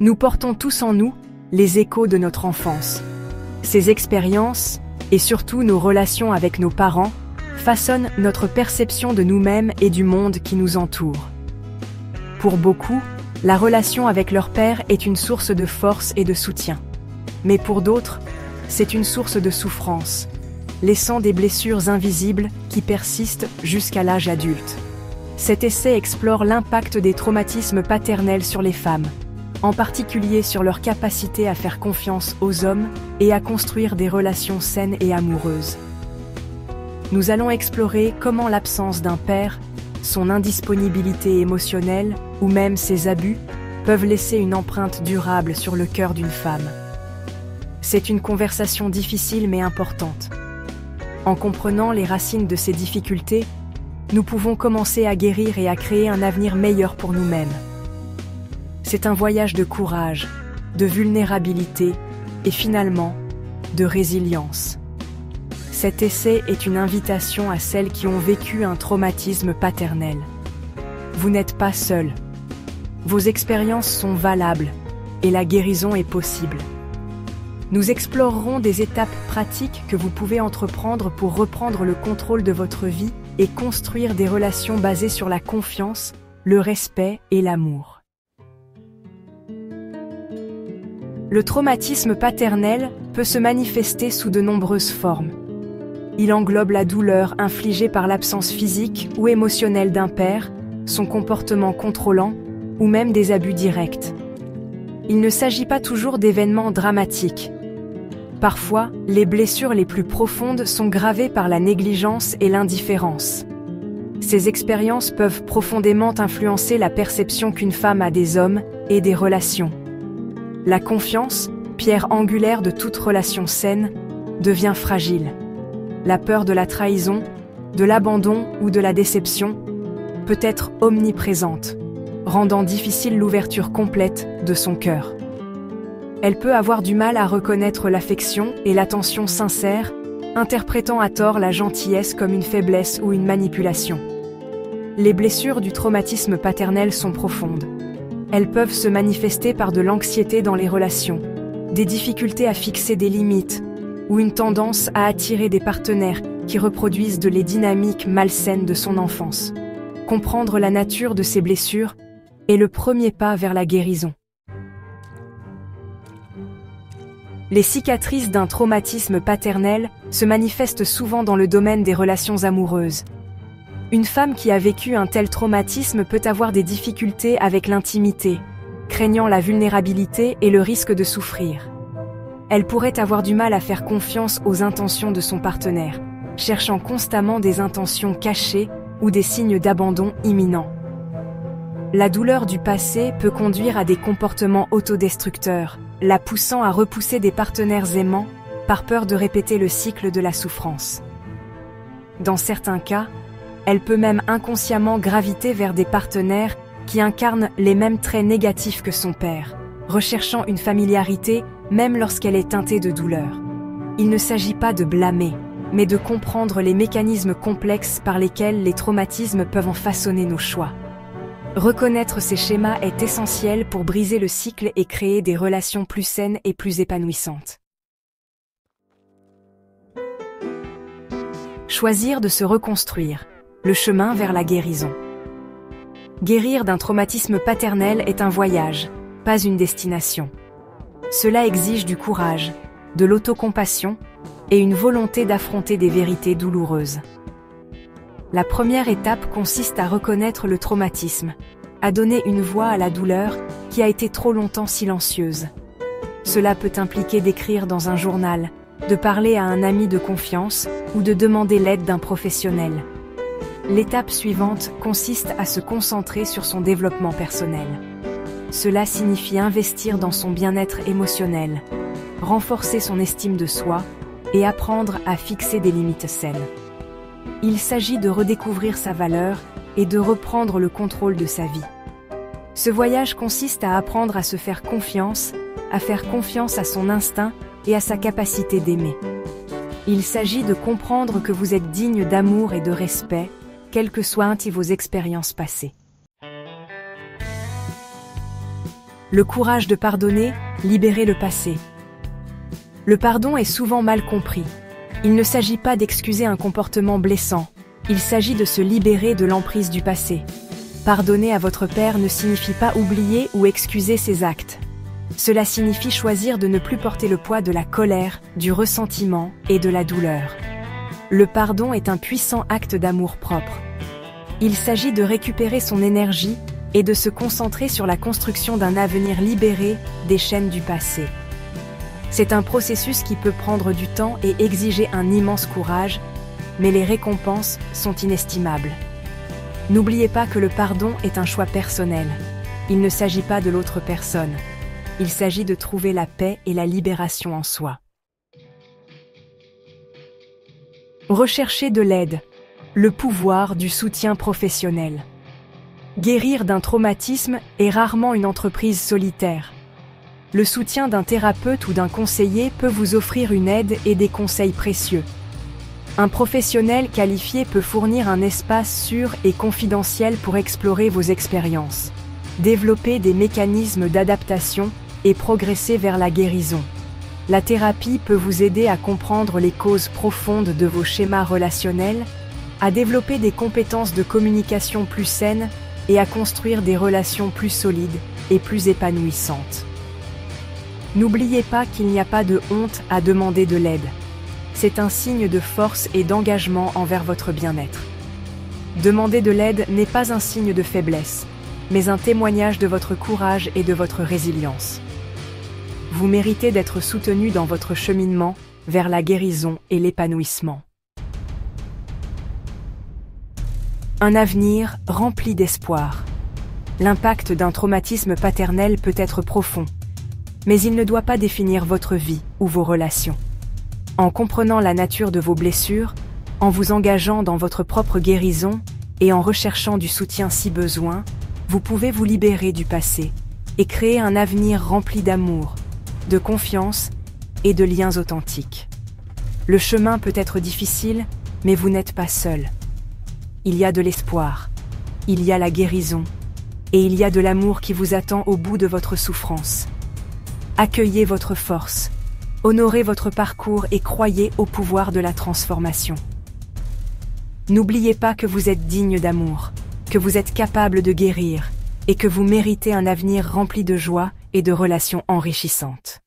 Nous portons tous en nous les échos de notre enfance. Ces expériences, et surtout nos relations avec nos parents, façonnent notre perception de nous-mêmes et du monde qui nous entoure. Pour beaucoup, la relation avec leur père est une source de force et de soutien. Mais pour d'autres, c'est une source de souffrance, laissant des blessures invisibles qui persistent jusqu'à l'âge adulte. Cet essai explore l'impact des traumatismes paternels sur les femmes, en particulier sur leur capacité à faire confiance aux hommes et à construire des relations saines et amoureuses. Nous allons explorer comment l'absence d'un père, son indisponibilité émotionnelle ou même ses abus peuvent laisser une empreinte durable sur le cœur d'une femme. C'est une conversation difficile mais importante. En comprenant les racines de ces difficultés, nous pouvons commencer à guérir et à créer un avenir meilleur pour nous-mêmes. C'est un voyage de courage, de vulnérabilité et finalement, de résilience. Cet essai est une invitation à celles qui ont vécu un traumatisme paternel. Vous n'êtes pas seuls. Vos expériences sont valables et la guérison est possible. Nous explorerons des étapes pratiques que vous pouvez entreprendre pour reprendre le contrôle de votre vie et construire des relations basées sur la confiance, le respect et l'amour. Le traumatisme paternel peut se manifester sous de nombreuses formes. Il englobe la douleur infligée par l'absence physique ou émotionnelle d'un père, son comportement contrôlant ou même des abus directs. Il ne s'agit pas toujours d'événements dramatiques. Parfois, les blessures les plus profondes sont gravées par la négligence et l'indifférence. Ces expériences peuvent profondément influencer la perception qu'une femme a des hommes et des relations. La confiance, pierre angulaire de toute relation saine, devient fragile. La peur de la trahison, de l'abandon ou de la déception peut être omniprésente, rendant difficile l'ouverture complète de son cœur. Elle peut avoir du mal à reconnaître l'affection et l'attention sincère, interprétant à tort la gentillesse comme une faiblesse ou une manipulation. Les blessures du traumatisme paternel sont profondes. Elles peuvent se manifester par de l'anxiété dans les relations, des difficultés à fixer des limites, ou une tendance à attirer des partenaires qui reproduisent les dynamiques malsaines de son enfance. Comprendre la nature de ces blessures est le premier pas vers la guérison. Les cicatrices d'un traumatisme paternel se manifestent souvent dans le domaine des relations amoureuses. Une femme qui a vécu un tel traumatisme peut avoir des difficultés avec l'intimité, craignant la vulnérabilité et le risque de souffrir. Elle pourrait avoir du mal à faire confiance aux intentions de son partenaire, cherchant constamment des intentions cachées ou des signes d'abandon imminent. La douleur du passé peut conduire à des comportements autodestructeurs, la poussant à repousser des partenaires aimants par peur de répéter le cycle de la souffrance. Dans certains cas, elle peut même inconsciemment graviter vers des partenaires qui incarnent les mêmes traits négatifs que son père, recherchant une familiarité même lorsqu'elle est teintée de douleur. Il ne s'agit pas de blâmer, mais de comprendre les mécanismes complexes par lesquels les traumatismes peuvent en façonner nos choix. Reconnaître ces schémas est essentiel pour briser le cycle et créer des relations plus saines et plus épanouissantes. Choisir de se reconstruire. Le chemin vers la guérison. Guérir d'un traumatisme paternel est un voyage, pas une destination. Cela exige du courage, de l'autocompassion et une volonté d'affronter des vérités douloureuses. La première étape consiste à reconnaître le traumatisme, à donner une voix à la douleur qui a été trop longtemps silencieuse. Cela peut impliquer d'écrire dans un journal, de parler à un ami de confiance ou de demander l'aide d'un professionnel. L'étape suivante consiste à se concentrer sur son développement personnel. Cela signifie investir dans son bien-être émotionnel, renforcer son estime de soi et apprendre à fixer des limites saines. Il s'agit de redécouvrir sa valeur et de reprendre le contrôle de sa vie. Ce voyage consiste à apprendre à se faire confiance à son instinct et à sa capacité d'aimer. Il s'agit de comprendre que vous êtes digne d'amour et de respect, quelles que soient vos expériences passées. Le courage de pardonner, libérer le passé. Le pardon est souvent mal compris. Il ne s'agit pas d'excuser un comportement blessant, il s'agit de se libérer de l'emprise du passé. Pardonner à votre père ne signifie pas oublier ou excuser ses actes. Cela signifie choisir de ne plus porter le poids de la colère, du ressentiment et de la douleur. Le pardon est un puissant acte d'amour-propre. Il s'agit de récupérer son énergie et de se concentrer sur la construction d'un avenir libéré des chaînes du passé. C'est un processus qui peut prendre du temps et exiger un immense courage, mais les récompenses sont inestimables. N'oubliez pas que le pardon est un choix personnel. Il ne s'agit pas de l'autre personne. Il s'agit de trouver la paix et la libération en soi. Recherchez de l'aide. Le pouvoir du soutien professionnel. Guérir d'un traumatisme est rarement une entreprise solitaire. Le soutien d'un thérapeute ou d'un conseiller peut vous offrir une aide et des conseils précieux. Un professionnel qualifié peut fournir un espace sûr et confidentiel pour explorer vos expériences, développer des mécanismes d'adaptation et progresser vers la guérison. La thérapie peut vous aider à comprendre les causes profondes de vos schémas relationnels, à développer des compétences de communication plus saines et à construire des relations plus solides et plus épanouissantes. N'oubliez pas qu'il n'y a pas de honte à demander de l'aide. C'est un signe de force et d'engagement envers votre bien-être. Demander de l'aide n'est pas un signe de faiblesse, mais un témoignage de votre courage et de votre résilience. Vous méritez d'être soutenu dans votre cheminement vers la guérison et l'épanouissement. Un avenir rempli d'espoir. L'impact d'un traumatisme paternel peut être profond, mais il ne doit pas définir votre vie ou vos relations. En comprenant la nature de vos blessures, en vous engageant dans votre propre guérison et en recherchant du soutien si besoin, vous pouvez vous libérer du passé et créer un avenir rempli d'amour, de confiance et de liens authentiques. Le chemin peut être difficile, mais vous n'êtes pas seul. Il y a de l'espoir, il y a la guérison, et il y a de l'amour qui vous attend au bout de votre souffrance. Accueillez votre force, honorez votre parcours et croyez au pouvoir de la transformation. N'oubliez pas que vous êtes digne d'amour, que vous êtes capable de guérir et que vous méritez un avenir rempli de joie et de relations enrichissantes.